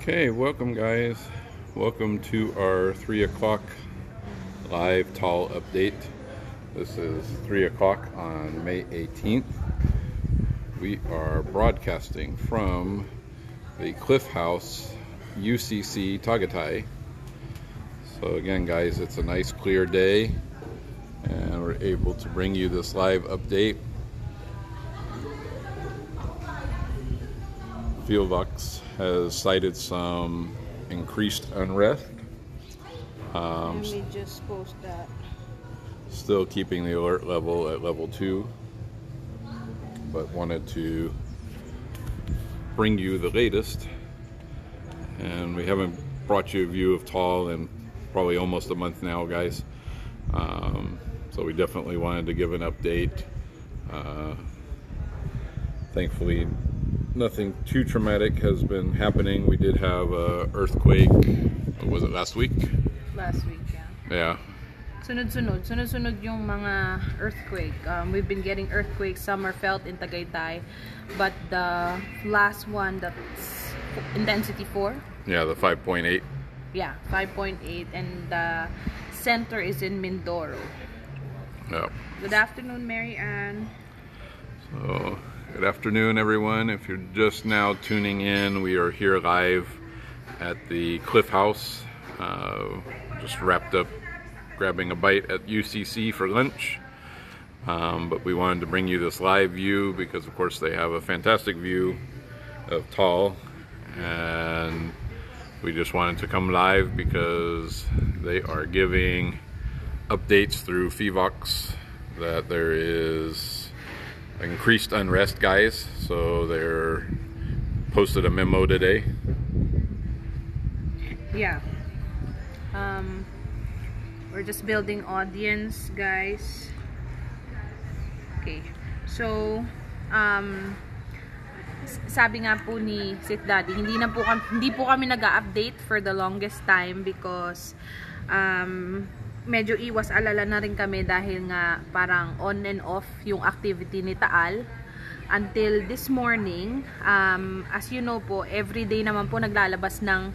Okay, welcome guys. Welcome to our 3 o'clock live tall update. This is 3 o'clock on May 18th. We are broadcasting from the Cliff House UCC Tagaytay. So again guys, it's a nice clear day and we're able to bring you this live update. Fivox has cited some increased unrest. Let me just post that. Still keeping the alert level at level 2, but wanted to bring you the latest. And we haven't brought you a view of Taal in probably almost a month now, guys. So we definitely wanted to give an update. Thankfully, nothing too traumatic has been happening. We did have an earthquake. Was it last week? Last week, yeah. Yeah. Sunod-sunod yung mga earthquake. We've been getting earthquakes. Some are felt in Tagaytay, but the last one, that's intensity 4. Yeah, the 5.8. Yeah, 5.8, and the center is in Mindoro. Yeah. Good afternoon, Mary Ann. So, good afternoon, everyone. If you're just now tuning in, we are here live at the Cliff House. Just wrapped up grabbing a bite at UCC for lunch. But we wanted to bring you this live view because, of course, they have a fantastic view of Taal. And we just wanted to come live because they are giving updates through Fivox that there is increased unrest, guys. So they're posted a memo today. Yeah. We're just building audience, guys. Okay. So, sabi nga po ni Sit Daddy, hindi po kami nag-update for the longest time because medyo iwas alala na rin kami dahil nga parang on and off yung activity ni Taal until this morning. As you know po, everyday naman po naglalabas ng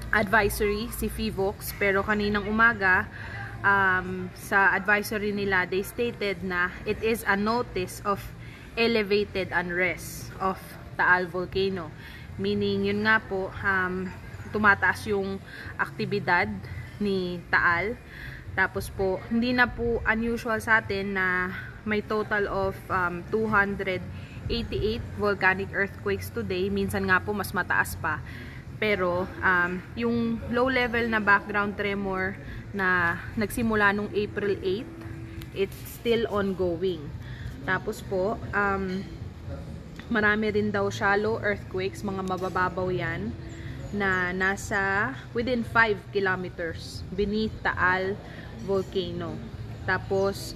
advisory si Fivox, pero kaninang umaga sa advisory nila, they stated na it is a notice of elevated unrest of Taal volcano, meaning yun nga po, tumataas yung aktibidad ni Taal. Tapos po, hindi na po unusual sa atin na may total of 288 volcanic earthquakes today. Minsan nga po mas mataas pa. Pero yung low level na background tremor na nagsimula nung April 8, it's still ongoing. Tapos po, marami rin daw shallow earthquakes, mga mabababaw yan, na nasa within 5 kilometers beneath Taal volcano. Tapos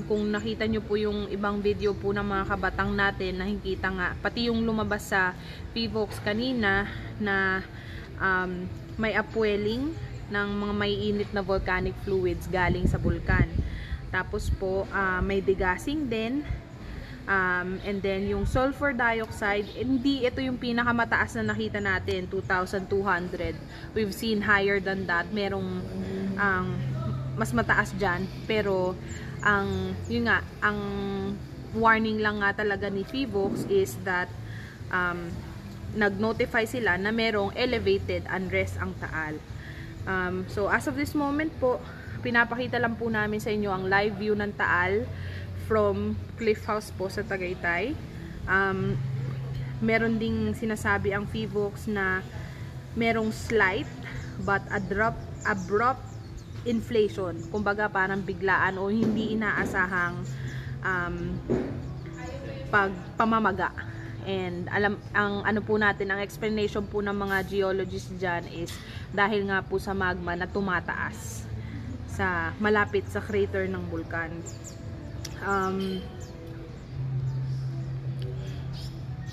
kung nakita nyo po yung ibang video po ng mga kabatang natin, nakikita nga pati yung lumabas sa Fivox kanina na may upwelling ng mga maiinit na volcanic fluids galing sa bulkan. Tapos po may degassing din. And then yung sulfur dioxide, hindi ito yung pinakamataas na nakita natin, 2,200. We've seen higher than that. Merong mas mataas dyan, pero yun nga, ang warning lang nga talaga ni Fivox is that nag-notify sila na merong elevated unrest ang Taal. So as of this moment po, pinapakita lang po namin sa inyo ang live view ng Taal from Cliff House po sa Tagaytay. Meron ding sinasabi ang Fivox na merong slight but abrupt inflation, kumbaga parang biglaan o hindi inaasahang pamamaga. And ang ano po natin, ang explanation po ng mga geologists dyan is dahil nga po sa magma na tumataas sa malapit sa crater ng bulkan.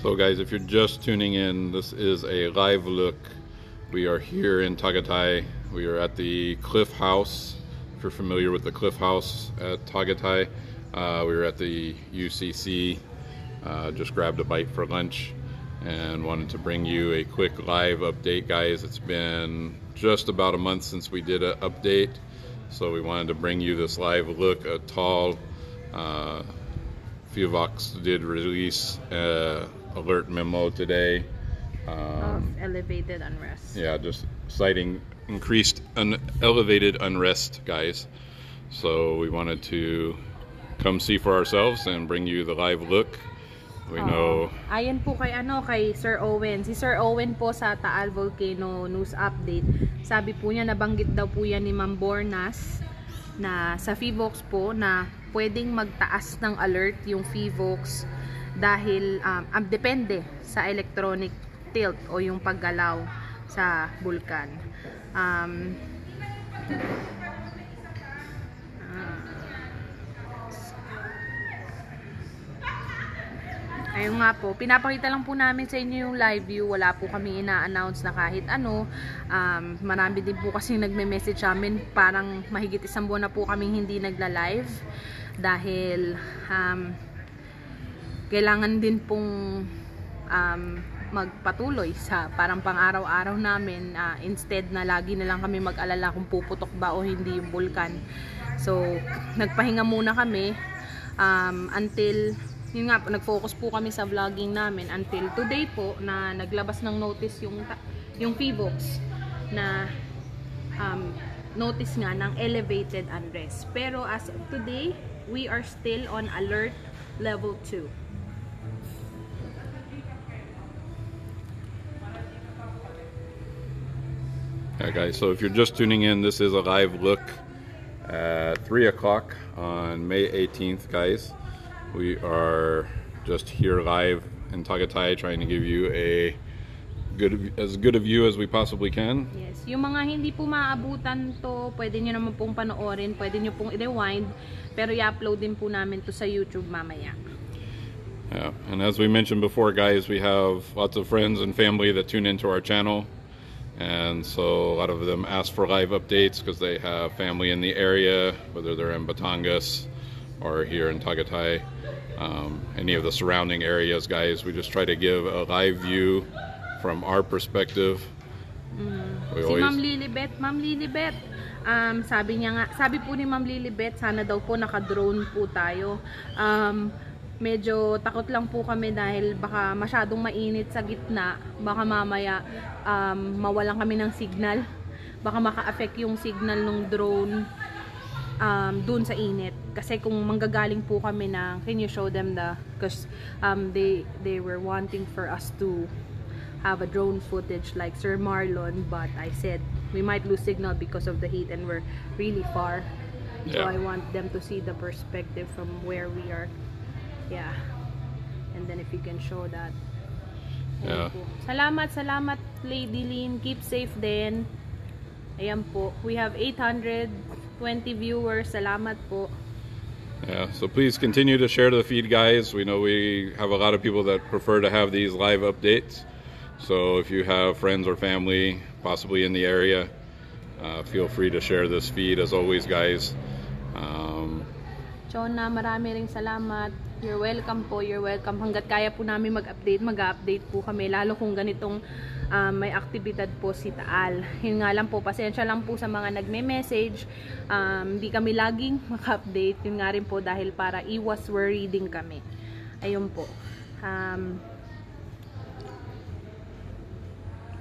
So guys, if you're just tuning in, this is a live look. We are here in Tagaytay. We are at the Cliff House. If you're familiar with the Cliff House at Tagaytay, we were at the UCC. Just grabbed a bite for lunch. and wanted to bring you a quick live update, guys. It's been just about a month since we did an update, so we wanted to bring you this live look. A tall Fivox did release alert memo today Of elevated unrest. yeah, just citing increased elevated unrest, guys. So we wanted to come see for ourselves and bring you the live look. We know. Ayan po kay Sir Owen. Si Sir Owen po sa Taal Volcano News Update. Sabi po niya, nabanggit daw po yan ni Ma'am Bornas na sa Fivox po na pwedeng magtaas ng alert yung Fivox dahil depende sa electronic tilt o yung paggalaw sa bulkan. Ayun nga po, pinapakita lang po namin sa inyo yung live view. Wala po kami ina-announce na kahit ano. Marami din po kasi nagme-message sa amin. Parang mahigit isang buwan na po kaming hindi nagla-live. Dahil kailangan din pong magpatuloy sa parang pang-araw-araw namin. Instead na lagi na lang kami mag-alala kung puputok ba o hindi yung bulkan. So, nagpahinga muna kami until... Yun nga, nag-focus po kami sa vlogging namin until today po na naglabas ng notice yung Fivox na notice nga ng elevated unrest. Pero as of today, we are still on alert level 2. Yeah, guys, so if you're just tuning in, this is a live look at 3 o'clock on May 18th, guys. We are just here live in Tagaytay trying to give you as good a view as we possibly can. Yes, yung mga hindi po maabutan to, pwede nyo naman pong panoorin, pwede nyo pong i-rewind, pero i-upload din po namin to sa YouTube mamaya. Yeah, and as we mentioned before, guys, we have lots of friends and family that tune into our channel, and so a lot of them ask for live updates because they have family in the area, whether they're in Batangas or here in Tagaytay. Any of the surrounding areas, guys. We just try to give a live view from our perspective. Si Ma'am Lilibet, sabi po ni Ma'am Lilibet, sana daw po naka-drone po tayo. Medyo takot lang po kami dahil baka masyadong mainit sa gitna, baka mamaya mawalan kami ng signal, baka maka-affect yung signal ng drone dun sa init. Kasi kung manggagaling po kami na, can you show them because they were wanting for us to have a drone footage like Sir Marlon, but I said we might lose signal because of the heat and we're really far. So I want them to see the perspective from where we are. Yeah. And then if you can show that. Yeah. Salamat Lady Lynn. Keep safe din. Ayan po. We have 820 viewers. Salamat po. Yeah, so please continue to share the feed, guys. We know we have a lot of people that prefer to have these live updates. So if you have friends or family possibly in the area, feel free to share this feed as always, guys. Chona, marami ring salamat. You're welcome po, you're welcome. Hanggat kaya po namin mag-update po kami. Lalo kung ganitong may aktibidad po si Taal. Yun nga lang po, pasensya lang po sa mga nagme-message. Hindi kami laging maka-update. Yun nga rin po dahil para iwas worry din kami. Ayun po.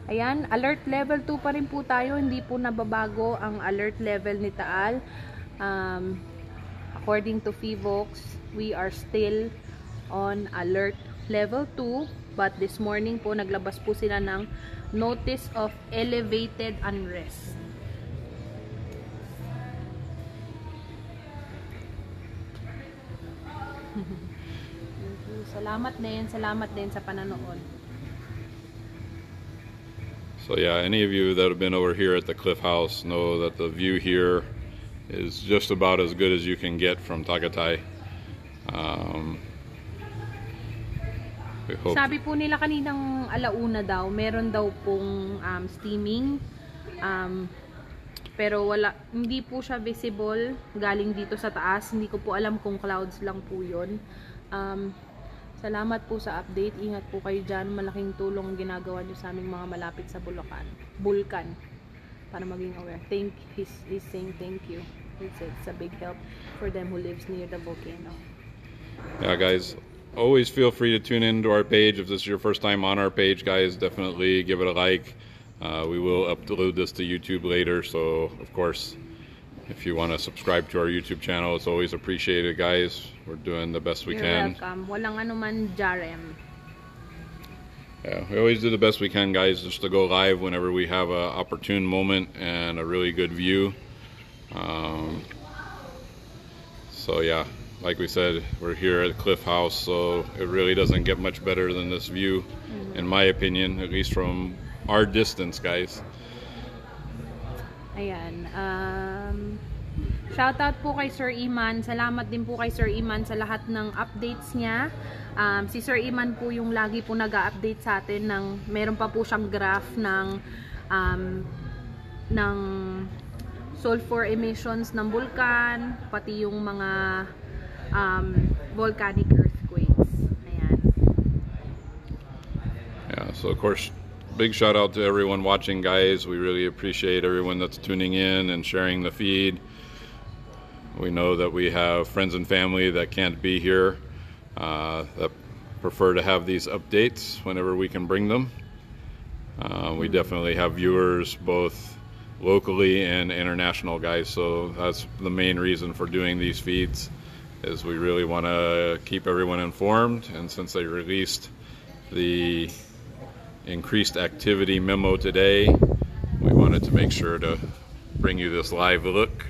Ayan, alert level 2 pa rin po tayo. Hindi po nababago ang alert level ni Taal. According to Fivox, we are still on alert level 2, but this morning po naglabas po sila ng notice of elevated unrest. Salamat din sa pananood. So yeah, any of you that have been over here at the Cliff House know that the view here is just about as good as you can get from Tagaytay. Sabi po nila kaninang alauna daw, meron daw pong steaming, pero hindi po siya visible galing dito sa taas. Hindi ko po alam kung clouds lang po yun. Salamat po sa update. Ingat po kayo dyan. Malaking tulong ginagawa nyo sa aming mga malapit sa Bulkan para maging aware. He's saying thank you. It's a big help for them who lives near the volcano. Yeah, guys, always feel free to tune into our page. If this is your first time on our page, guys, definitely give it a like. We will upload this to YouTube later, so of course, if you want to subscribe to our YouTube channel, it's always appreciated, guys. We're doing the best we can. You're welcome. Walang anuman, Jarem. Yeah, we always do the best we can, guys, just to go live whenever we have an opportune moment and a really good view. So yeah, like we said, we're here at Cliff House, so it really doesn't get much better than this view, in my opinion, at least from our distance, guys. Ayan. Shoutout po kay Sir Iman. Salamat din po kay Sir Iman sa lahat ng updates niya. Si Sir Iman po yung lagi po nag-update sa atin ng meron pa po siyang graph ng sulfur emissions ng vulkan, pati yung mga volcanic earthquakes. Ayan. Yeah, so of course, big shout out to everyone watching, guys. We really appreciate everyone that's tuning in and sharing the feed. We know that we have friends and family that can't be here, that prefer to have these updates whenever we can bring them. We definitely have viewers both locally and international, guys, so that's the main reason for doing these feeds, is we really want to keep everyone informed. And since they released the increased activity memo today, we wanted to make sure to bring you this live look.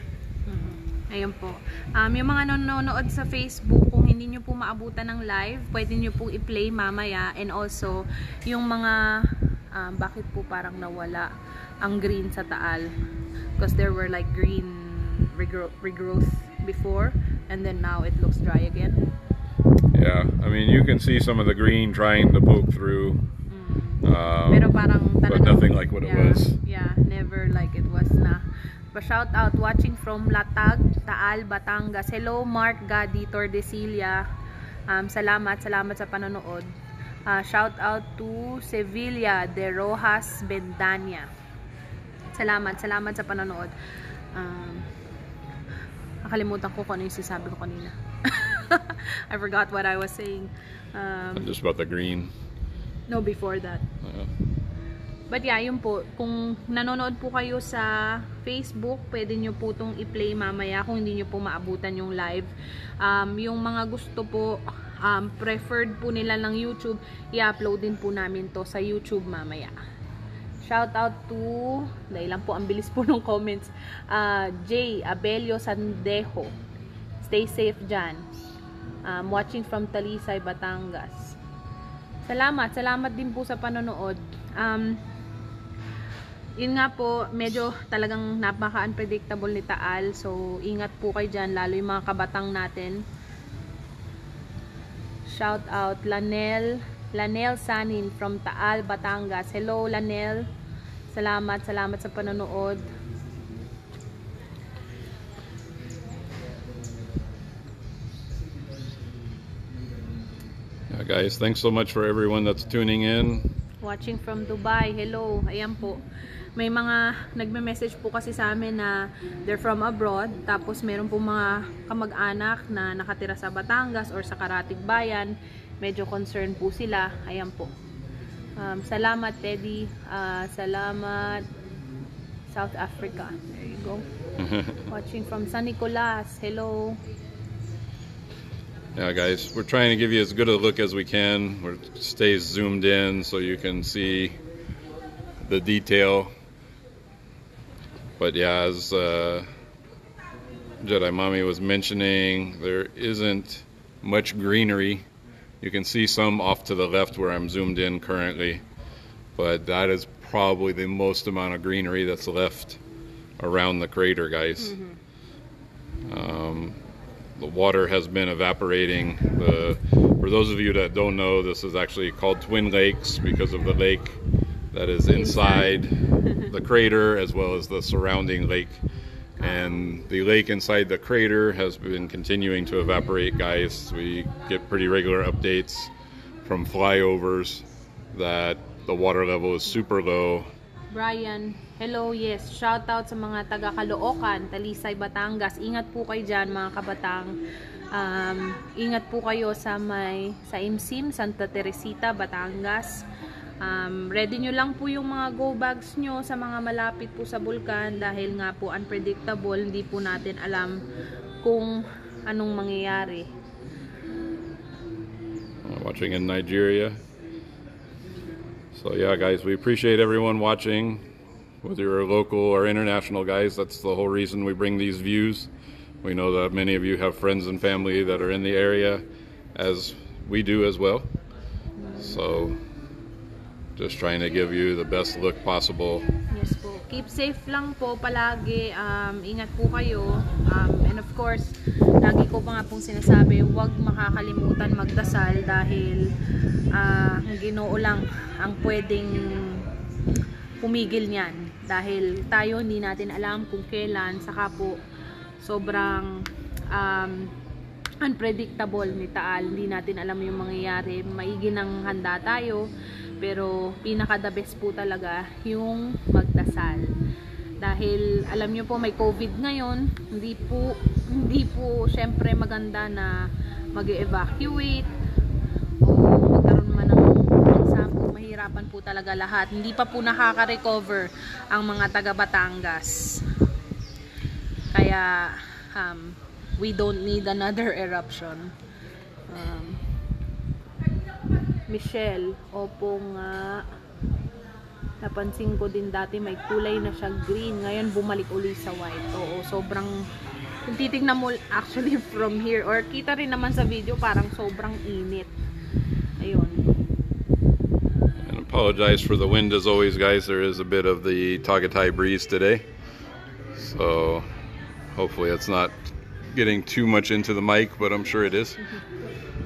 Ayun po. Yung mga nanonood sa Facebook, kung hindi nyo po maabutan ng live, pwede nyo po i-play mamaya. And also, yung mga bakit po parang nawala ang green sa Taal, because there were like green regrowth before, and then now it looks dry again. Yeah, I mean, you can see some of the green trying to poke through. Pero parang but nothing like what it was. Yeah, never like it was na. But shout out watching from Latag, Taal, Batangas. Hello Mark Gadi Tordesillas. Salamat sa panonood. Shout out to Sevilla de Rojas Bendania. Salamat sa panonood. Nakalimutan ko kung ano yung sinasabi ko kanina. I forgot what I was saying. Just about the green. No, before that. But yeah, yun po. Kung nanonood po kayo sa Facebook, pwede nyo po itong i-play mamaya kung hindi nyo po maabutan yung live. Yung mga gusto po, preferred po nila ng YouTube, i-upload din po namin to sa YouTube mamaya. Shout out to, dahil lang po ang bilis po ng comments, Jay Abelio Sandejo. Stay safe dyan. Watching from Talisay, Batangas. Salamat din po sa panonood. Yun nga po, medyo talagang napaka-unpredictable ni Taal. So, ingat po kayo dyan, lalo yung mga kabatang natin. Shout out, Lanel Sanin from Taal, Batangas. Hello, Lanel. Salamat sa panonood. Yeah, guys, thanks so much for everyone that's tuning in. Watching from Dubai. Hello. Ayan po. May mga nagme-message po kasi sa amin na they're from abroad. Tapos meron po mga kamag-anak na nakatira sa Batangas or sa Karatig Bayan. Medyo concerned po sila. Ayan po. Salamat, Teddy. Salamat, South Africa. There you go. Watching from San Nicolas. Hello. Yeah, guys, we're trying to give you as good a look as we can. We're stay zoomed in so you can see the detail. But yeah, as Jedi Mommy was mentioning, there isn't much greenery. You can see some off to the left where I'm zoomed in currently, but that is probably the most amount of greenery that's left around the crater, guys. The water has been evaporating. For those of you that don't know, this is actually called Twin Lakes because of the lake that is inside the crater as well as the surrounding lake. And the lake inside the crater has been continuing to evaporate, guys. We get pretty regular updates from flyovers that the water level is super low. Brian, hello, yes. Shout out sa mga taga Caloocan, Talisay, Batangas. Ingat po kayo dyan mga kabatang. Ingat po kayo sa IMSIM, Santa Teresita, Batangas. Ready nyo lang po yung mga go bags nyo sa mga malapit po sa bulkan dahil nga po unpredictable, hindi po natin alam kung anong mangyayari. Watching in Nigeria. So yeah, guys, we appreciate everyone watching, whether you're local or international, guys. That's the whole reason we bring these views. We know that many of you have friends and family that are in the area, as we do as well. So just trying to give you the best look possible. Yes po. Keep safe lang po palagi. Ingat po kayo. And of course, lagi ko pa nga pong sinasabi, huwag makakalimutan magdasal dahil ang Ginoo lang ang pwedeng pumigil niyan. Dahil tayo hindi natin alam kung kailan, saka po sobrang unpredictable ni Taal. Hindi natin alam yung mangyayari. Maigi nang handa tayo. Pero pinaka the best po talaga yung magdasal. Dahil alam nyo po may COVID ngayon, hindi po syempre maganda na mag-evacuate o magkaroon man ng example. Mahirapan po talaga lahat. Hindi pa po nakaka-recover ang mga taga Batangas. Kaya we don't need another eruption. Michelle, opo nga. Napansin ko din dati may kulay na siya green. Ngayon bumalik uli sa white. Oo, sobrang, kung titignan mo actually from here, or kita rin naman sa video, parang sobrang init. Ayun. And apologize for the wind as always, guys. There is a bit of the Tagaytay breeze today. So hopefully it's not getting too much into the mic, but I'm sure it is.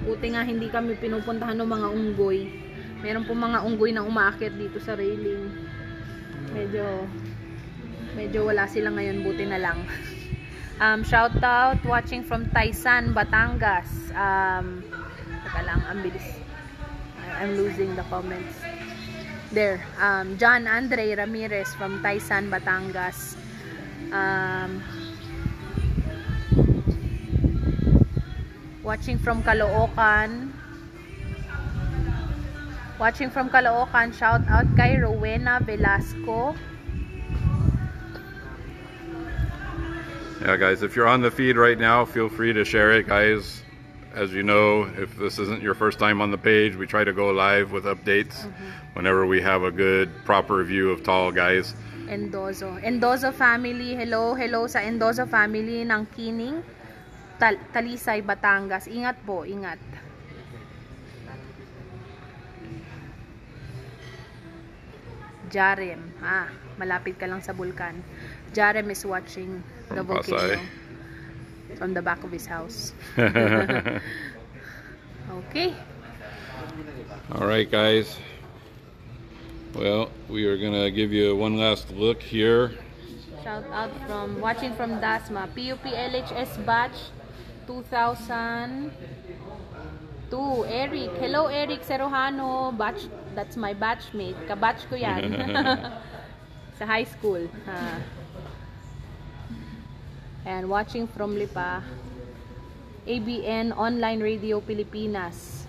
Buti nga hindi kami pinupuntahan ng mga unggoy. Meron po mga unggoy na umaakyat dito sa railing. Medyo wala sila ngayon, buti na lang. Shout out watching from Taysan, Batangas. Teka lang, ang bilis. I'm losing the comments. There, John Andre Ramirez from Taysan, Batangas. Watching from Caloocan. Shout out kay Rowena Velasco. Yeah, guys, if you're on the feed right now, feel free to share it, guys. As you know, if this isn't your first time on the page, we try to go live with updates whenever we have a good, proper view of Taal, guys. Endozo family, hello sa Endozo family ng Kining, Talisay, Batangas. Ingat po, ingat. Jarem, malapit ka lang sa bulkan. Jarem is watching the volcano from the back of his house. Okay. All right, guys. Well, we are gonna give you one last look here. Shout out from watching from Dasma, PUP LHS batch 2002. Eric, hello Eric Serojano, batch, that's my batchmate. Kabatch ko yan. Sa high school. And watching from Lipa, ABN Online Radio Pilipinas.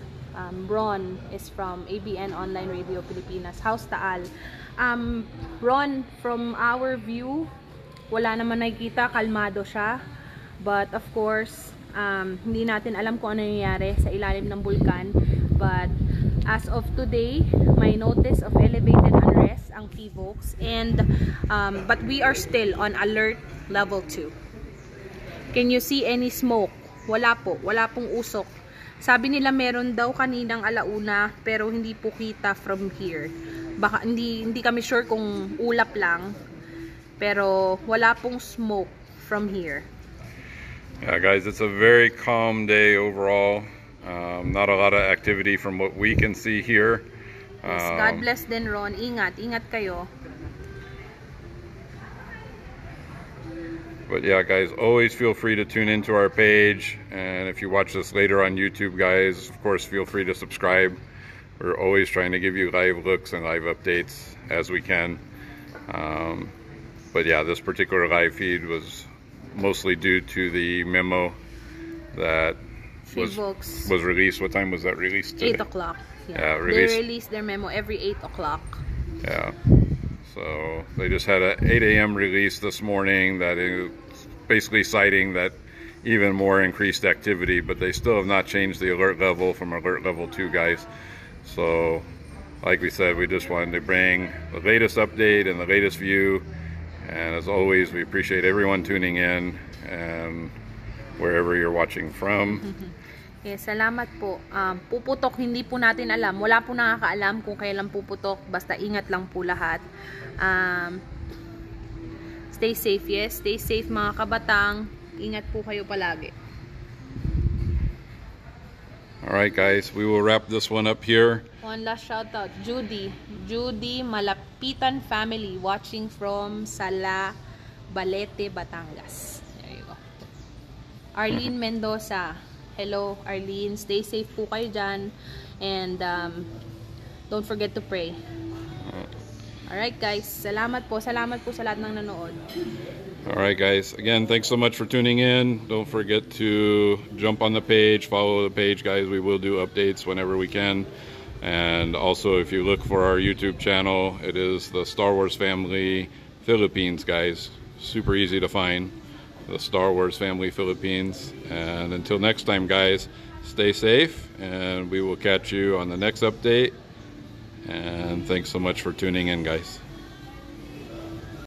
Ron is from ABN Online Radio Pilipinas. How's Taal? Ron, from our view, wala naman nakikita, kalmado siya. But of course, hindi natin alam kung ano nangyayari sa ilalim ng bulkan. But as of today, may notice of elevated unrest ang PVOX, and but we are still on alert level 2. Can you see any smoke? Wala po, wala pong usok. Sabi nila meron daw kaninang alauna, pero hindi po kita from here. Baka hindi kami sure kung ulap lang, pero wala pong smoke from here. Yeah, guys, it's a very calm day overall. Not a lot of activity from what we can see here. Yes, God bless din, Ron. Ingat kayo. But yeah, guys, always feel free to tune into our page. And if you watch this later on YouTube, guys, of course, feel free to subscribe. We're always trying to give you live looks and live updates as we can. But yeah, this particular live feed was mostly due to the memo that was released. What time was that released today? 8 o'clock. Yeah, they release their memo every 8 o'clock. Yeah. So they just had a 8 a.m. release this morning that is basically citing that even more increased activity, but they still have not changed the alert level from alert level 2, guys. So like we said, we just wanted to bring the latest update and the latest view. And as always, we appreciate everyone tuning in and wherever you're watching from. Yes, salamat po. Puputok, hindi po natin alam. Wala po nakakaalam kung kailan puputok. Basta ingat lang po lahat. Stay safe, yes. Stay safe mga kabatang. Ingat po kayo palagi. Alright guys, we will wrap this one up here. One last shout out. Judy Malapitan family watching from Sala, Balete, Batangas. There you go. Arlene Mendoza. Hello Arlene. Stay safe po kayo dyan. And don't forget to pray. Alright guys. Salamat po. Salamat po sa lahat ng nanood. Alright guys, again, thanks so much for tuning in. Don't forget to jump on the page, follow the page, guys. We will do updates whenever we can. And also, if you look for our YouTube channel, it is the Star Wars Family Philippines, guys. Super easy to find, the Star Wars Family Philippines. And until next time, guys, stay safe, and we will catch you on the next update. And thanks so much for tuning in, guys.